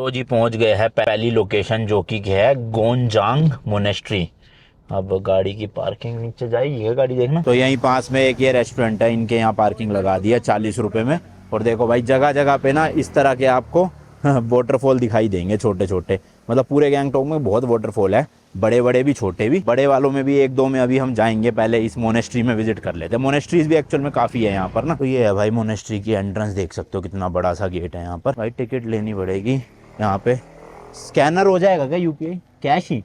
तो जी पहुंच गए हैं पहली लोकेशन जो कि है गोनजांग मोनेस्ट्री। अब गाड़ी की पार्किंग नीचे जाएगी है गाड़ी देखना। तो यहीं पास में एक ये रेस्टोरेंट है, इनके यहाँ पार्किंग लगा दिया 40 रुपए में। और देखो भाई जगह जगह पे ना इस तरह के आपको वाटरफॉल दिखाई देंगे छोटे छोटे। मतलब पूरे गैंगटॉक में बहुत वाटरफॉल है, बड़े बड़े भी छोटे भी। बड़े वालों में भी एक दो में अभी हम जाएंगे, पहले इस मोनेस्ट्री में विजिट कर लेते हैं। मोनेस्ट्रीज भी एक्चुअल में काफ़ी है यहाँ पर ना। तो ये है भाई मोनेस्ट्री की एंट्रेंस, देख सकते हो कितना बड़ा सा गेट है यहाँ पर। भाई टिकट लेनी पड़ेगी यहाँ पे। स्कैनर हो जाएगा क्या यूपीआई? कैश ही?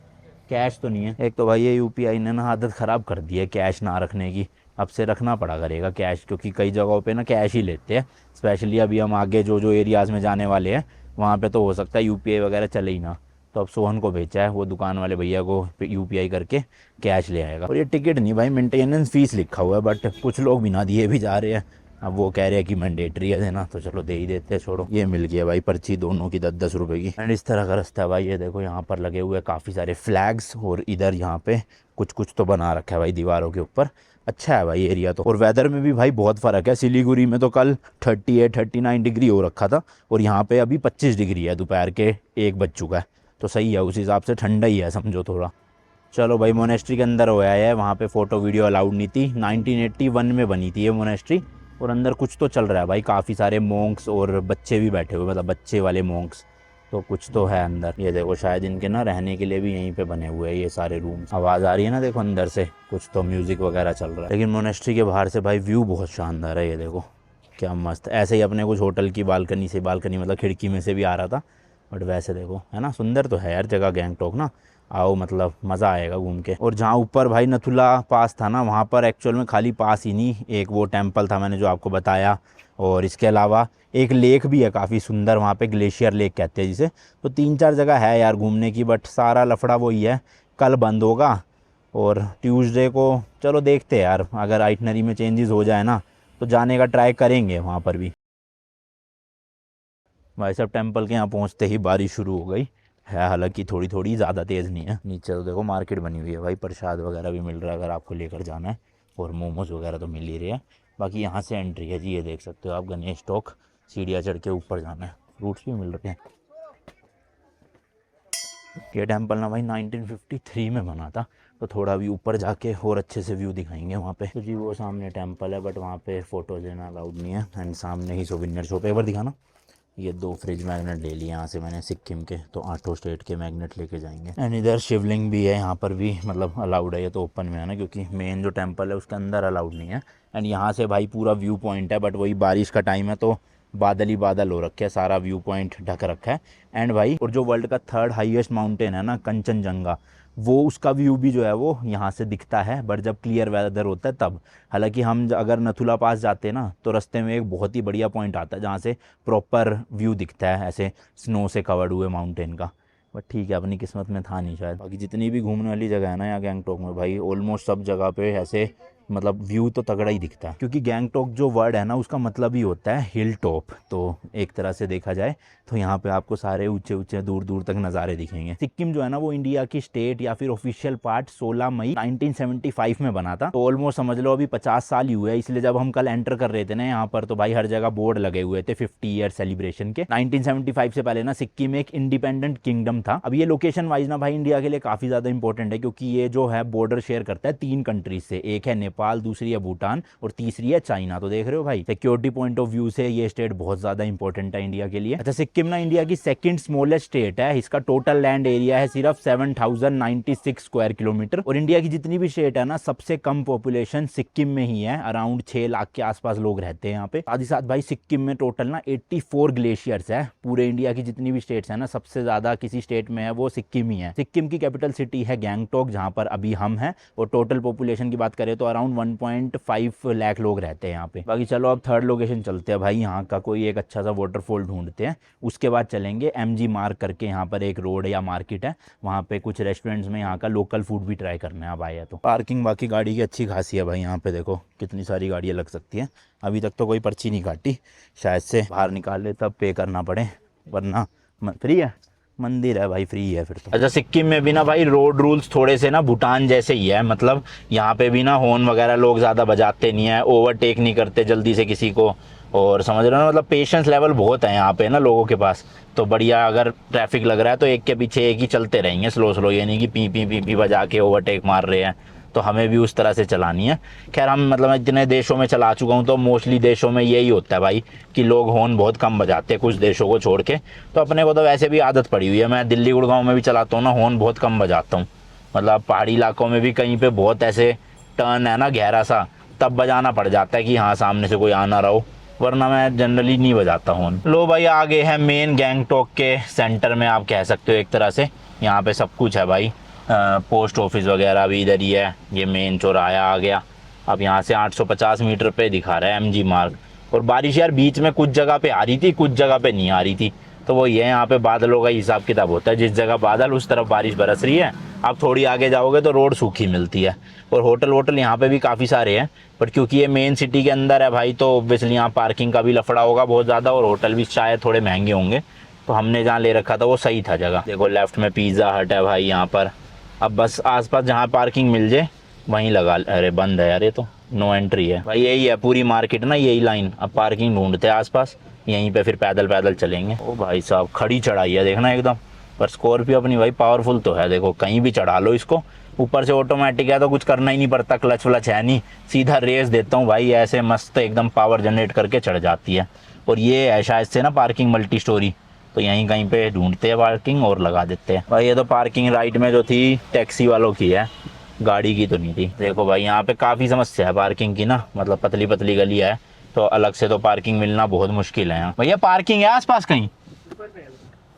कैश तो नहीं है। एक तो भाई ये यूपीआई ने ना आदत ख़राब कर दी है कैश ना रखने की। अब से रखना पड़ा करेगा कैश, क्योंकि कई जगहों पे ना कैश ही लेते हैं। स्पेशली अभी हम आगे जो जो एरियाज़ में जाने वाले हैं वहाँ पे तो हो सकता है यूपीआई वगैरह चले ही ना। तो अब सोहन को भेजा है, वो दुकान वाले भैया को यूपीआई करके कैश ले आएगा। और ये टिकट नहीं भाई, मेंटेनेंस फीस लिखा हुआ है, बट कुछ लोग बिना दिए भी जा रहे हैं। अब वो कह रहे हैं कि मैंडेटरी है देना, तो चलो दे ही देते हैं, छोड़ो। ये मिल गया भाई पर्ची दोनों की 10-10 रुपए की। एंड इस तरह का रास्ता है भाई। ये देखो यहाँ पर लगे हुए काफ़ी सारे फ्लैग्स, और इधर यहाँ पे कुछ कुछ तो बना रखा है भाई दीवारों के ऊपर। अच्छा है भाई एरिया तो। और वेदर में भी भाई बहुत फ़र्क है। सिलीगुड़ी में तो कल 38-39 डिग्री हो रखा था, और यहाँ पे अभी 25 डिग्री है, दोपहर के 1 बज चुका है। तो सही है, उस हिसाब से ठंडा ही है समझो थोड़ा। चलो भाई मोनेस्ट्री के अंदर हो आया है। वहाँ पे फ़ोटो वीडियो अलाउड नहीं थी। 1981 में बनी थी ये मोनेस्ट्री। और अंदर कुछ तो चल रहा है भाई, काफ़ी सारे मोंक्स और बच्चे भी बैठे हुए, मतलब बच्चे वाले मोंक्स। तो कुछ तो है अंदर। ये देखो शायद इनके ना रहने के लिए भी यहीं पे बने हुए हैं ये सारे रूम्स। आवाज़ आ रही है ना देखो अंदर से, कुछ तो म्यूज़िक वगैरह चल रहा है। लेकिन मोनेस्ट्री के बाहर से भाई व्यू बहुत शानदार है। ये देखो क्या मस्त। ऐसे ही अपने कुछ होटल की बालकनी से, बालकनी मतलब खिड़की में से भी आ रहा था। बट वैसे देखो है ना, सुंदर तो है यार जगह गैंगटॉक ना। आओ मतलब मज़ा आएगा घूम के। और जहाँ ऊपर भाई नथुला पास था ना, वहाँ पर एक्चुअल में खाली पास ही नहीं, एक वो टेम्पल था मैंने जो आपको बताया, और इसके अलावा एक लेक भी है काफ़ी सुंदर वहाँ पे, ग्लेशियर लेक कहते हैं जिसे। तो 3-4 जगह है यार घूमने की, बट सारा लफड़ा वही है, कल बंद होगा। और ट्यूसडे को चलो देखते हैं यार, अगर आइटनरी में चेंजेस हो जाए ना तो जाने का ट्राई करेंगे वहाँ पर भी। भाई साहब टेम्पल के यहाँ पहुँचते ही बारिश शुरू हो गई है, हालांकि थोड़ी थोड़ी, ज़्यादा तेज़ नहीं है। नीचे तो देखो मार्केट बनी हुई है भाई, प्रसाद वगैरह भी मिल रहा है अगर आपको लेकर जाना है, और मोमोज वगैरह तो मिल ही रहे हैं। बाकी यहाँ से एंट्री है जी, ये देख सकते हो आप, गणेश टॉक। सीढ़ियाँ चढ़ के ऊपर जाना है। फ्रूट्स भी मिल रहे हैं। ये टेम्पल ना भाई 1953 में बना था, तो थोड़ा भी ऊपर जाके और अच्छे से व्यू दिखाएंगे वहाँ पे। तो जी वो सामने टेम्पल है, बट वहाँ पे फ़ोटोज़ लेना अलाउड नहीं है। एंड सामने ही सोविनियर शॉप है, एक बार दिखाना। ये 2 फ्रिज मैग्नेट ले लिए यहाँ से मैंने सिक्किम के, तो 8 स्टेट के मैग्नेट लेके जाएंगे। एंड इधर शिवलिंग भी है, यहाँ पर भी मतलब अलाउड है। ये तो ओपन में है ना, क्योंकि मेन जो टेम्पल है उसके अंदर अलाउड नहीं है। एंड यहाँ से भाई पूरा व्यू पॉइंट है, बट वही बारिश का टाइम है तो बादल ही बादल हो रखे हैं, सारा व्यू पॉइंट ढक रखा है। एंड भाई और जो वर्ल्ड का 3rd हाईएस्ट माउंटेन है ना, कंचनजंगा, वो उसका व्यू भी जो है वो यहाँ से दिखता है, बट जब क्लियर वेदर होता है तब। हालांकि हम अगर नथुला पास जाते हैं ना, तो रास्ते में एक बहुत ही बढ़िया पॉइंट आता है जहाँ से प्रॉपर व्यू दिखता है ऐसे स्नो से कवर्ड हुए माउंटेन का। बट ठीक है, अपनी किस्मत में था नहीं शायद। बाकी जितनी भी घूमने वाली जगह है ना यहाँ गैंगटॉक में भाई, ऑलमोस्ट सब जगह पे ऐसे मतलब व्यू तो तगड़ा ही दिखता है, क्योंकि गैंगटॉक जो वर्ड है ना उसका मतलब ही होता है हिल टॉप। तो एक तरह से देखा जाए तो यहाँ पे आपको सारे ऊंचे ऊंचे दूर दूर तक नज़ारे दिखेंगे। सिक्किम जो है ना वो इंडिया की स्टेट या फिर ऑफिशियल पार्ट 16 मई 1975 में बना था। तो ऑलमोस्ट समझ लो अभी 50 साल ही हुए हैं। इसलिए जब हम कल एंटर कर रहे थे ना यहाँ पर, तो भाई हर जगह बोर्ड लगे हुए थे 50 ईयर सेलिब्रेशन के। 1975 से पहले ना सिक्किम एक इंडिपेंडेंट किंगडम था। अब ये लोकेशन वाइज ना भाई इंडिया के लिए काफ़ी ज़्यादा इंपॉर्टेंट है, क्योंकि ये जो है बॉर्डर शेयर करता है 3 कंट्रीज से। एक है नेपाल, दूसरी है भूटान, और तीसरी है चाइना। तो देख रहे हो भाई सिक्योरिटी पॉइंट ऑफ व्यू से ये स्टेट बहुत ज़्यादा इंपॉर्टेंट है इंडिया के लिए। अच्छा, सिक्किम ना इंडिया की सेकंड स्मॉलेस्ट स्टेट है। इसका टोटल लैंड एरिया है सिर्फ 7096 स्क्वायर किलोमीटर। और इंडिया की जितनी भी स्टेट है ना, सबसे कम पॉपुलेशन सिक्किम में ही है। अराउंड 6 लाख के आसपास लोग रहते हैं यहाँ पे। साथ ही साथ भाई सिक्किम में टोटल ना 84 ग्लेशियर्स है। पूरे इंडिया की जितनी भी स्टेट्स है ना, सबसे ज्यादा किसी स्टेट में है वो सिक्किम ही है। सिक्किम की कैपिटल सिटी है गैंगटॉक, जहाँ पर अभी हम हैं। और टोटल पॉपुलेशन की बात करें तो अराउंड 1.5 लाख लोग रहते हैं यहाँ पे। बाकी चलो अब 3rd लोकेशन चलते हैं भाई। यहाँ का कोई एक अच्छा सा वाटरफॉल ढूंढते हैं, उसके बाद चलेंगे MG मार्ग करके। यहाँ पर एक रोड या मार्केट है, वहाँ पे कुछ रेस्टोरेंट्स में यहाँ का लोकल फूड भी ट्राई करना है अब आया तो। पार्किंग बाकी गाड़ी की अच्छी खासी है भाई। यहाँ पे देखो कितनी सारी गाड़ियाँ लग सकती हैं। अभी तक तो कोई पर्ची नहीं काटी, शायद से बाहर निकाल ले तब पे करना पड़े, वरना फ्री है। मंदिर है भाई, फ्री है फिर तो। अच्छा, सिक्किम में भी ना भाई रोड रूल्स थोड़े से ना भूटान जैसे ही है। मतलब यहाँ पे भी ना हॉर्न वगैरह लोग ज़्यादा बजाते नहीं है, ओवरटेक नहीं करते जल्दी से किसी को। और समझ रहे हो ना, मतलब पेशेंस लेवल बहुत है यहाँ पे ना लोगों के पास। तो बढ़िया, अगर ट्रैफिक लग रहा है तो एक के पीछे एक ही चलते रहेंगे स्लो स्लो, ये नहीं कि पी पी पी पी बजा के ओवरटेक मार रहे हैं। तो हमें भी उस तरह से चलानी है। खैर हम मतलब मैं इतने देशों में चला चुका हूँ तो मोस्टली देशों में यही होता है भाई कि लोग हॉर्न बहुत कम बजाते हैं, कुछ देशों को छोड़ के। तो अपने को तो वैसे भी आदत पड़ी हुई है, मैं दिल्ली गुड़गांव में भी चलाता हूँ ना, हॉर्न बहुत कम बजाता हूँ। मतलब पहाड़ी इलाकों में भी कहीं पे बहुत ऐसे टर्न है ना गहरा सा, तब बजाना पड़ जाता है कि हाँ सामने से कोई आ ना रहा हो, वरना मैं जनरली नहीं बजाता हूँ। लो भाई आ गए हैं मेन गैंगटॉक के सेंटर में, आप कह सकते हो एक तरह से। यहाँ पे सब कुछ है भाई, पोस्ट ऑफिस वगैरह भी इधर ही है, ये मेन चौराहा आ गया। अब यहाँ से 850 मीटर पे दिखा रहा है एमजी मार्ग। और बारिश यार बीच में कुछ जगह पे आ रही थी, कुछ जगह पे नहीं आ रही थी। तो वो ये यहाँ पे बादलों का हिसाब किताब होता है, जिस जगह बादल उस तरफ बारिश बरस रही है। आप थोड़ी आगे जाओगे तो रोड सूखी मिलती है। और होटल वोटल यहाँ पे भी काफ़ी सारे हैं, बट क्योंकि ये मेन सिटी के अंदर है भाई तो ऑब्वियसली यहाँ पार्किंग का भी लफड़ा होगा बहुत ज़्यादा, और होटल भी शायद थोड़े महंगे होंगे। तो हमने जहाँ ले रखा था वो सही था जगह। देखो लेफ्ट में पिज़्ज़ा हट है भाई यहाँ पर। अब बस आसपास जहाँ पार्किंग मिल जाए वहीं लगा। अरे बंद है यार, ये तो नो एंट्री है भाई। यही है पूरी मार्केट ना, यही लाइन। अब पार्किंग ढूंढते हैं आसपास, यहीं पे फिर पैदल पैदल चलेंगे। ओ भाई साहब खड़ी चढ़ाई है देखना एकदम। पर स्कॉर्पियो अपनी भाई पावरफुल तो है, देखो कहीं भी चढ़ा लो इसको। ऊपर से ऑटोमेटिक है तो कुछ करना ही नहीं पड़ता, क्लच व्लच है नहीं, सीधा रेस देता हूँ भाई ऐसे मस्त एकदम पावर जनरेट करके चढ़ जाती है। और ये है शायद से ना पार्किंग मल्टी स्टोरी, तो यहीं कहीं पे ढूंढते हैं पार्किंग और लगा देते हैं भाई। ये तो पार्किंग राइट में जो थी टैक्सी वालों की है, गाड़ी की तो नहीं थी। देखो भाई यहाँ पे काफ़ी समस्या है पार्किंग की ना, मतलब पतली पतली गली है तो अलग से तो पार्किंग मिलना बहुत मुश्किल है यहाँ। भैया पार्किंग है आसपास कहीं?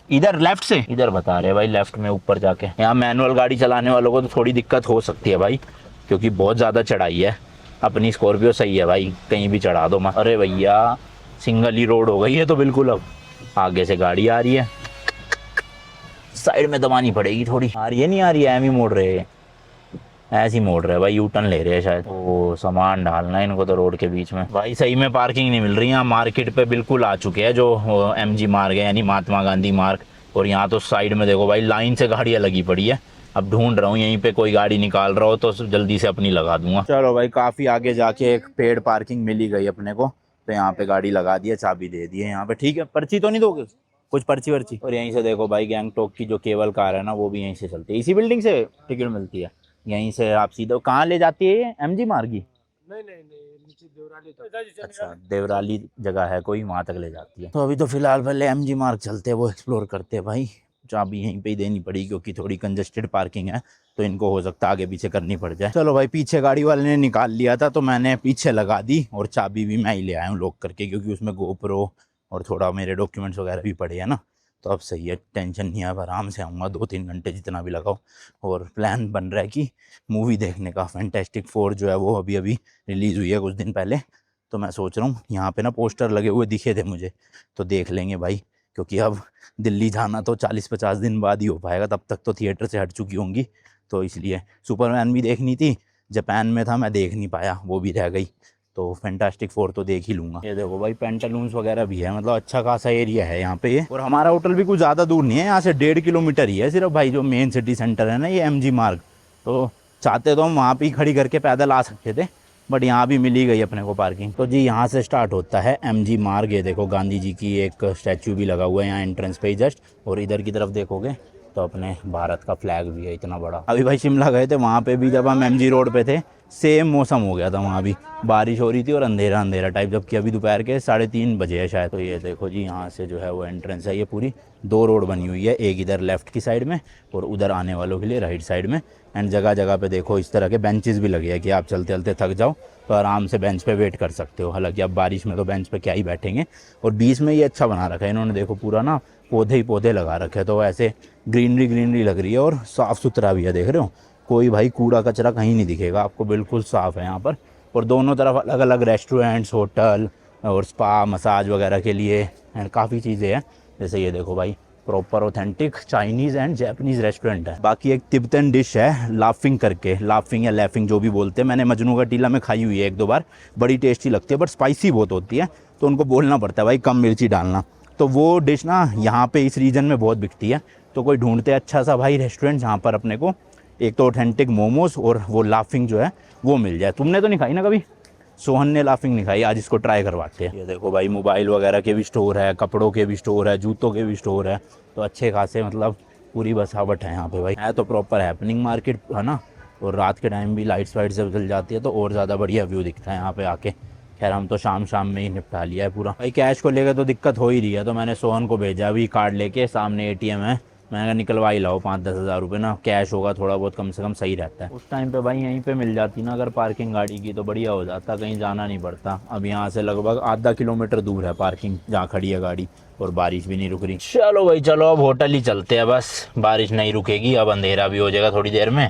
इधर लेफ्ट से, इधर बता रहे भाई लेफ्ट में ऊपर जाके। यहाँ मैनुअल गाड़ी चलाने वालों को तो थोड़ी दिक्कत हो सकती है भाई, क्योंकि बहुत ज़्यादा चढ़ाई है। अपनी स्कॉर्पियो सही है भाई, कहीं भी चढ़ा दो। अरे भैया सिंगल ही रोड हो गई है तो बिल्कुल। अब आगे से गाड़ी आ रही है, साइड में दबानी पड़ेगी थोड़ी। आ रही है नहीं आ रही है, एम ही मोड़ रहे हैं, ऐसे ही मोड़ रहे हैं भाई, यू टर्न ले रहे हैं शायद। ओ सामान डालना है इनको तो रोड के बीच में। भाई सही में पार्किंग नहीं मिल रही। यहाँ मार्केट पे बिल्कुल आ चुके हैं जो एमजी मार्ग है, यानी महात्मा गांधी मार्ग। और यहाँ तो साइड में देखो भाई लाइन से गाड़ियाँ लगी पड़ी है। अब ढूंढ रहा हूँ यहीं पे कोई गाड़ी निकाल रहा हो तो जल्दी से अपनी लगा दूंगा। चलो भाई काफ़ी आगे जाके एक पेड पार्किंग मिल ही गई अपने को, तो यहाँ पे गाड़ी लगा दी है, चाबी दे दी है यहाँ पे। ठीक है, पर्ची तो नहीं दोगे? कुछ पर्ची वर्ची। और यहीं से देखो भाई गैंगटॉक की जो केबल कार है ना वो भी यहीं से चलती है, इसी बिल्डिंग से टिकट मिलती है। यहीं से आप सीधा कहाँ ले जाती है ये एमजी मार्गी? नहीं नीचे देवराली तक। अच्छा देवराली जगह है कोई, वहाँ तक ले जाती है। तो अभी तो फिलहाल पहले एमजी मार्ग चलते हैं, वो एक्सप्लोर करते हैं भाई। चाबी यहीं पे ही देनी पड़ी क्योंकि थोड़ी कंजेस्टेड पार्किंग है, तो इनको हो सकता है आगे पीछे करनी पड़ जाए। चलो भाई पीछे गाड़ी वाले ने निकाल लिया था तो मैंने पीछे लगा दी, और चाबी भी मैं ही ले आया हूँ लॉक करके, क्योंकि उसमें गोप्रो और थोड़ा मेरे डॉक्यूमेंट्स वगैरह भी पड़े हैं ना। तो अब सही है, टेंशन नहीं है, अब आराम से आऊँगा 2-3 घंटे जितना भी लगाओ। और प्लान बन रहा है कि मूवी देखने का, फैंटास्टिक 4 जो है वो अभी अभी रिलीज़ हुई है कुछ दिन पहले। तो मैं सोच रहा हूँ यहाँ पे ना पोस्टर लगे हुए दिखे थे मुझे, तो देख लेंगे भाई। क्योंकि अब दिल्ली जाना तो 40-50 दिन बाद ही हो पाएगा, तब तक तो थिएटर से हट चुकी होंगी। तो इसलिए सुपरमैन भी देखनी थी, जापान में था मैं देख नहीं पाया, वो भी रह गई। तो फैंटास्टिक 4 तो देख ही लूँगा। ये देखो भाई पेंटालून्स वगैरह भी है, मतलब अच्छा खासा एरिया है यहाँ पे। और हमारा होटल भी कुछ ज़्यादा दूर नहीं है, यहाँ से 1.5 किलोमीटर ही है सिर्फ भाई, जो मेन सिटी सेंटर है ना ये एमजी मार्ग। तो चाहते तो हम वहाँ पे ही खड़ी करके पैदल आ सकते थे, बट यहाँ भी मिल ही गई अपने को पार्किंग। तो जी यहाँ से स्टार्ट होता है एमजी मार्ग। ये देखो गांधी जी की एक स्टैचू भी लगा हुआ है यहाँ एंट्रेंस पे ही जस्ट। और इधर की तरफ देखोगे तो अपने भारत का फ्लैग भी है इतना बड़ा। अभी भाई शिमला गए थे, वहाँ पे भी जब हम एमजी रोड पे थे सेम मौसम हो गया था, वहाँ भी बारिश हो रही थी और अंधेरा अंधेरा टाइप, जबकि अभी दोपहर के 3:30 बजे है शायद। तो ये देखो जी यहाँ से जो है वो एंट्रेंस है, ये पूरी 2 रोड बनी हुई है, एक इधर लेफ्ट की साइड में और उधर आने वालों के लिए राइट साइड में। एंड जगह जगह पे देखो इस तरह के बेंचेस भी लगे हैं कि आप चलते चलते थक जाओ तो आराम से बेंच पे वेट कर सकते हो। हालांकि अब बारिश में तो बेंच पे क्या ही बैठेंगे। और बीच में ये अच्छा बना रखा है इन्होंने, देखो पूरा ना पौधे ही पौधे लगा रखे हैं, तो ऐसे ग्रीनरी लग रही है और साफ़ सुथरा भी है। देख रहे हो कोई भाई कूड़ा कचरा कहीं नहीं दिखेगा आपको, बिल्कुल साफ़ है यहाँ पर। और दोनों तरफ अलग अलग रेस्टोरेंट्स, होटल और स्पा मसाज वगैरह के लिए एंड काफ़ी चीज़ें हैं। जैसे ये देखो भाई proper authentic Chinese and Japanese restaurant है। बाकी एक तिब्बतन डिश है लाफिंग करके, लाफिंग या लैफिंग जो भी बोलते हैं, मैंने मजनू का टीला में खाई हुई है 1-2 बार, बड़ी टेस्टी लगती है, बट स्पाइसी बहुत होती है तो उनको बोलना पड़ता है भाई कम मिर्ची डालना। तो वो डिश ना यहाँ पे इस रीजन में बहुत बिकती है। तो कोई ढूंढते अच्छा सा भाई रेस्टोरेंट जहाँ पर अपने को एक तो ऑथेंटिक मोमोज और वो लाफिंग जो है वो मिल जाए। तुमने तो नहीं खाई ना कभी? सोहन ने लाफिंग नहीं खाई, आज इसको ट्राई करवाते हैं। ये देखो भाई, मोबाइल वगैरह के भी स्टोर है, कपड़ों के भी स्टोर है, जूतों के भी स्टोर है, तो अच्छे खासे मतलब पूरी बसावट है यहाँ पे भाई। है तो प्रॉपर हैपनिंग मार्केट है ना, और रात के टाइम भी लाइट्स वाइट जब जल जाती है तो और ज़्यादा बढ़िया व्यू दिखता है यहाँ पे आके। खैर हम तो शाम में ही निपटा लिया है पूरा भाई। कैश को लेकर तो दिक्कत हो ही रही है, तो मैंने सोहन को भेजा अभी कार्ड लेके, सामने ATM है, मैंने कहा निकलवा ही लाओ 5-10 हज़ार रुपये ना, कैश होगा थोड़ा बहुत कम से कम सही रहता है। उस टाइम पे भाई यहीं पे मिल जाती ना अगर पार्किंग गाड़ी की, तो बढ़िया हो जाता, कहीं जाना नहीं पड़ता। अब यहाँ से लगभग आधा किलोमीटर दूर है पार्किंग जहाँ खड़ी है गाड़ी, और बारिश भी नहीं रुक रही। चलो भाई चलो, अब होटल ही चलते हैं बस, बारिश नहीं रुकेगी, अब अंधेरा भी हो जाएगा थोड़ी देर में।